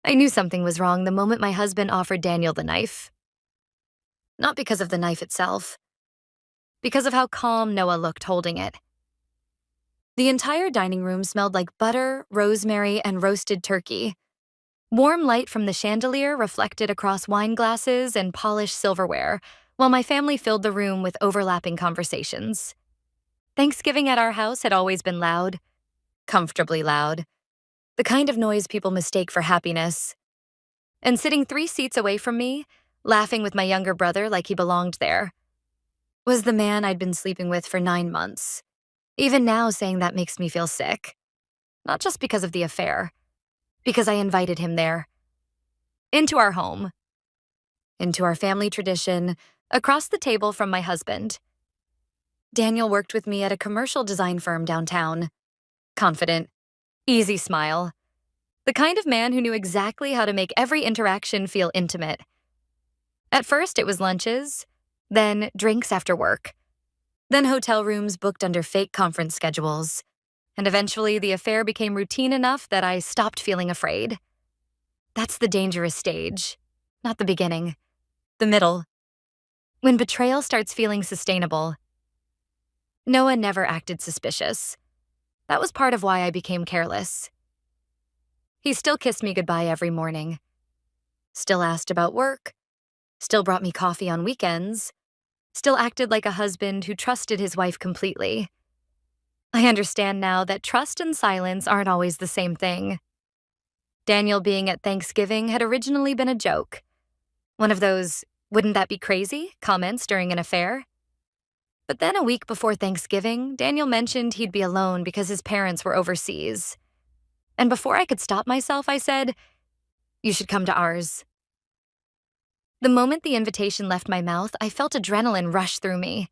I knew something was wrong the moment my husband offered Daniel the knife. Not because of the knife itself, because of how calm Noah looked holding it. The entire dining room smelled like butter, rosemary, and roasted turkey. Warm light from the chandelier reflected across wine glasses and polished silverware, while my family filled the room with overlapping conversations. Thanksgiving at our house had always been loud, comfortably loud, the kind of noise people mistake for happiness. And sitting 3 seats away from me, laughing with my younger brother like he belonged there, was the man I'd been sleeping with for 9 months. Even now, saying that makes me feel sick. Not just because of the affair, because I invited him there. Into our home. Into our family tradition, across the table from my husband. Daniel worked with me at a commercial design firm downtown. Confident, easy smile. The kind of man who knew exactly how to make every interaction feel intimate. At first, it was lunches, then drinks after work, then hotel rooms booked under fake conference schedules, and eventually the affair became routine enough that I stopped feeling afraid. That's the dangerous stage, not the beginning, the middle. When betrayal starts feeling sustainable. Noah never acted suspicious. That was part of why I became careless. He still kissed me goodbye every morning, still asked about work, still brought me coffee on weekends, still acted like a husband who trusted his wife completely. I understand now that trust and silence aren't always the same thing. Daniel being at Thanksgiving had originally been a joke. One of those, "wouldn't that be crazy?" comments during an affair. But then a week before Thanksgiving, Daniel mentioned he'd be alone because his parents were overseas. And before I could stop myself, I said, "You should come to ours." The moment the invitation left my mouth, I felt adrenaline rush through me.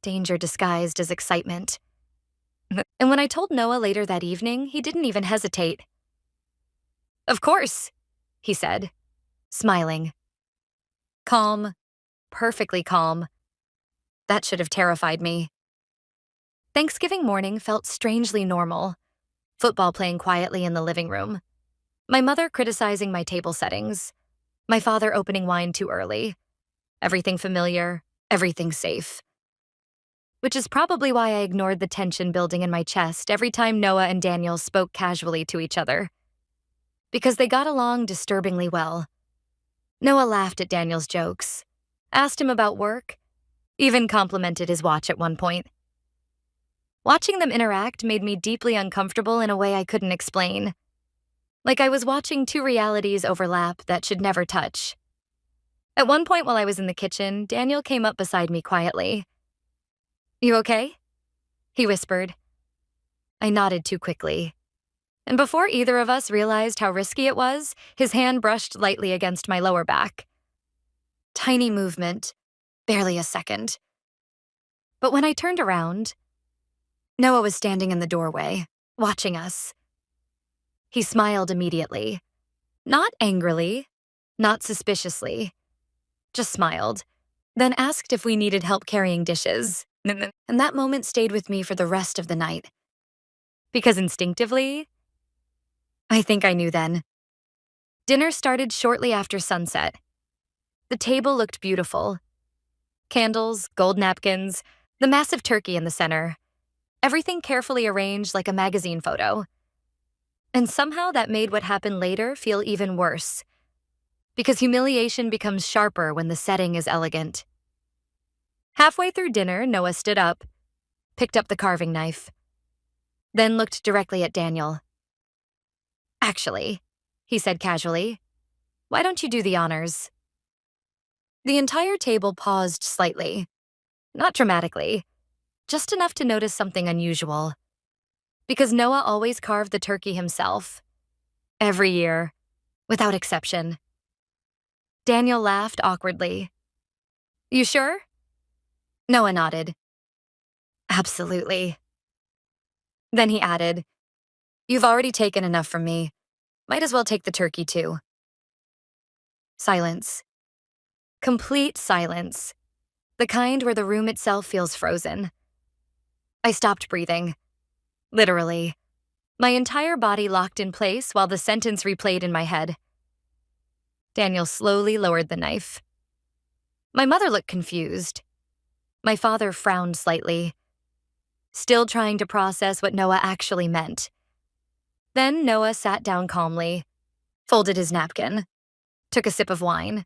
Danger disguised as excitement. And when I told Noah later that evening, he didn't even hesitate. "Of course," he said, smiling. Calm, perfectly calm. That should have terrified me. Thanksgiving morning felt strangely normal. Football playing quietly in the living room. My mother criticizing my table settings. My father opening wine too early. Everything familiar, everything safe. Which is probably why I ignored the tension building in my chest every time Noah and Daniel spoke casually to each other. Because they got along disturbingly well. Noah laughed at Daniel's jokes, asked him about work, even complimented his watch at one point. Watching them interact made me deeply uncomfortable in a way I couldn't explain. Like I was watching two realities overlap that should never touch. At one point while I was in the kitchen, Daniel came up beside me quietly. "You okay?" he whispered. I nodded too quickly. And before either of us realized how risky it was, his hand brushed lightly against my lower back. Tiny movement, barely a second. But when I turned around, Noah was standing in the doorway, watching us. He smiled immediately. Not angrily, not suspiciously, just smiled, then asked if we needed help carrying dishes. And that moment stayed with me for the rest of the night. Because instinctively, I think I knew then. Dinner started shortly after sunset. The table looked beautiful. Candles, gold napkins, the massive turkey in the center. Everything carefully arranged like a magazine photo. And somehow that made what happened later feel even worse. Because humiliation becomes sharper when the setting is elegant. Halfway through dinner, Noah stood up, picked up the carving knife, then looked directly at Daniel. "Actually," he said casually, "why don't you do the honors?" The entire table paused slightly. Not dramatically, just enough to notice something unusual. Because Noah always carved the turkey himself. Every year, without exception. Daniel laughed awkwardly. "You sure?" Noah nodded. "Absolutely." Then he added, "You've already taken enough from me. Might as well take the turkey too." Silence. Complete silence. The kind where the room itself feels frozen. I stopped breathing. Literally. My entire body locked in place while the sentence replayed in my head. Daniel slowly lowered the knife. My mother looked confused. My father frowned slightly, still trying to process what Noah actually meant. Then Noah sat down calmly, folded his napkin, took a sip of wine,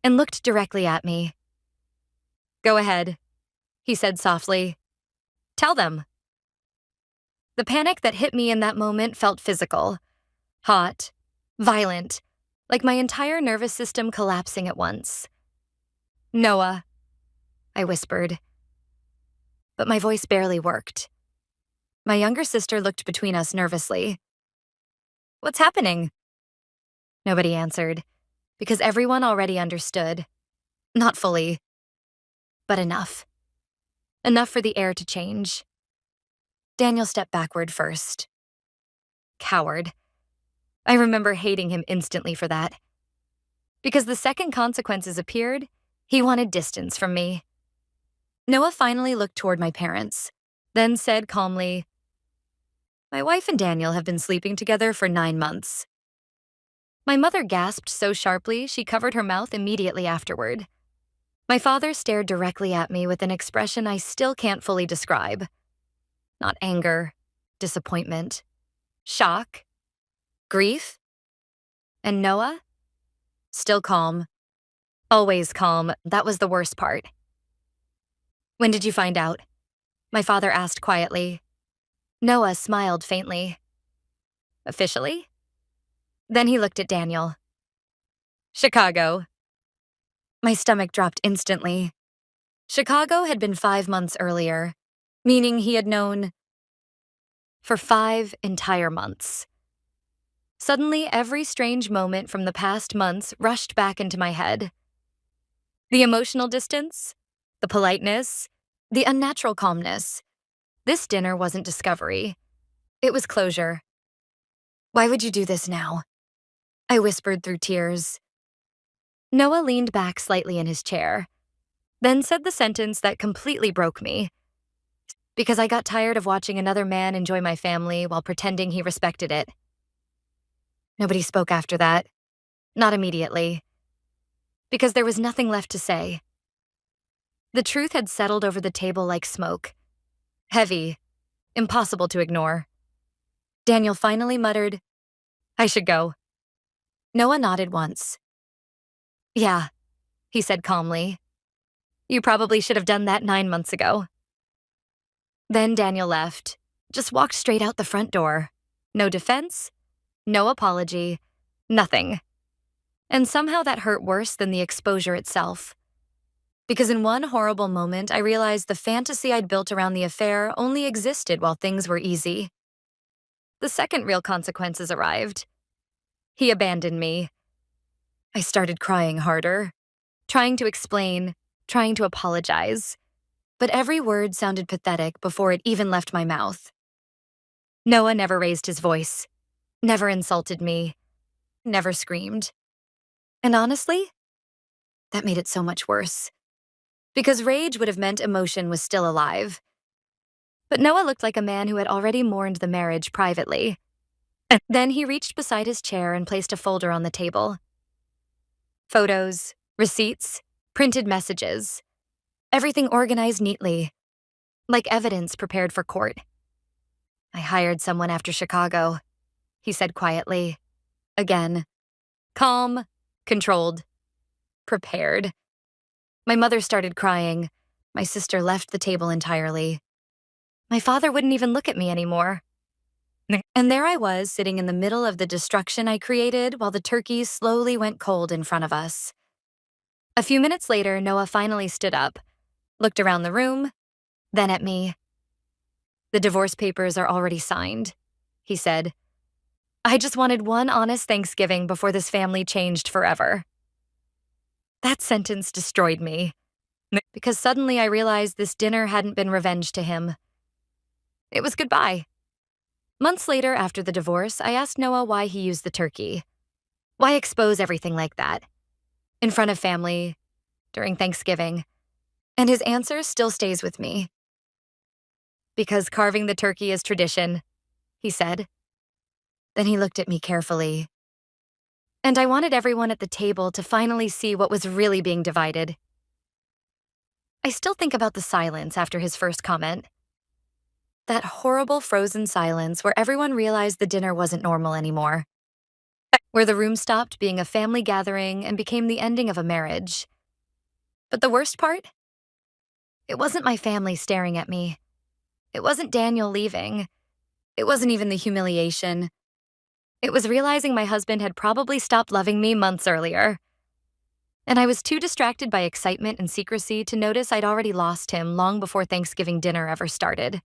and looked directly at me. "Go ahead," he said softly. "Tell them." The panic that hit me in that moment felt physical, hot, violent, like my entire nervous system collapsing at once. "Noah," I whispered, but my voice barely worked. My younger sister looked between us nervously. "What's happening?" Nobody answered, because everyone already understood. Not fully, but enough. Enough for the air to change. Daniel stepped backward first. Coward. I remember hating him instantly for that. Because the second consequences appeared, he wanted distance from me. Noah finally looked toward my parents, then said calmly, "My wife and Daniel have been sleeping together for 9 months." My mother gasped so sharply she covered her mouth immediately afterward. My father stared directly at me with an expression I still can't fully describe. Not anger, disappointment, shock, grief. And Noah? Still calm. Always calm. That was the worst part. "When did you find out?" My father asked quietly. Noah smiled faintly. "Officially?" Then he looked at Daniel. "Chicago." My stomach dropped instantly. Chicago had been 5 months earlier, meaning he had known for 5 entire months. Suddenly, every strange moment from the past months rushed back into my head. The emotional distance, the politeness, the unnatural calmness. This dinner wasn't discovery. It was closure. "Why would you do this now?" I whispered through tears. Noah leaned back slightly in his chair, then said the sentence that completely broke me. "Because I got tired of watching another man enjoy my family while pretending he respected it." Nobody spoke after that. Not immediately. Because there was nothing left to say. The truth had settled over the table like smoke. Heavy. Impossible to ignore. Daniel finally muttered, "I should go." Noah nodded once. "Yeah," he said calmly. "You probably should have done that 9 months ago." Then Daniel left, just walked straight out the front door. No defense, no apology, nothing. And somehow that hurt worse than the exposure itself. Because in one horrible moment, I realized the fantasy I'd built around the affair only existed while things were easy. The second real consequences arrived. He abandoned me. I started crying harder, trying to explain, trying to apologize. But every word sounded pathetic before it even left my mouth. Noah never raised his voice, never insulted me, never screamed. And honestly, that made it so much worse. Because rage would have meant emotion was still alive. But Noah looked like a man who had already mourned the marriage privately. Then he reached beside his chair and placed a folder on the table. Photos, receipts, printed messages. Everything organized neatly, like evidence prepared for court. "I hired someone after Chicago," he said quietly. Again. Calm, controlled, prepared. My mother started crying. My sister left the table entirely. My father wouldn't even look at me anymore. And there I was, sitting in the middle of the destruction I created while the turkeys slowly went cold in front of us. A few minutes later, Noah finally stood up, looked around the room, then at me. "The divorce papers are already signed," he said. "I just wanted one honest Thanksgiving before this family changed forever." That sentence destroyed me, because suddenly I realized this dinner hadn't been revenge to him. It was goodbye. Months later, after the divorce, I asked Noah why he used the turkey. Why expose everything like that? In front of family, during Thanksgiving. And his answer still stays with me. "Because carving the turkey is tradition," he said. Then he looked at me carefully. And I wanted everyone at the table to finally see what was really being divided. I still think about the silence after his first comment. That horrible frozen silence where everyone realized the dinner wasn't normal anymore. Where the room stopped being a family gathering and became the ending of a marriage. But the worst part? It wasn't my family staring at me. It wasn't Daniel leaving. It wasn't even the humiliation. It was realizing my husband had probably stopped loving me months earlier. And I was too distracted by excitement and secrecy to notice I'd already lost him long before Thanksgiving dinner ever started.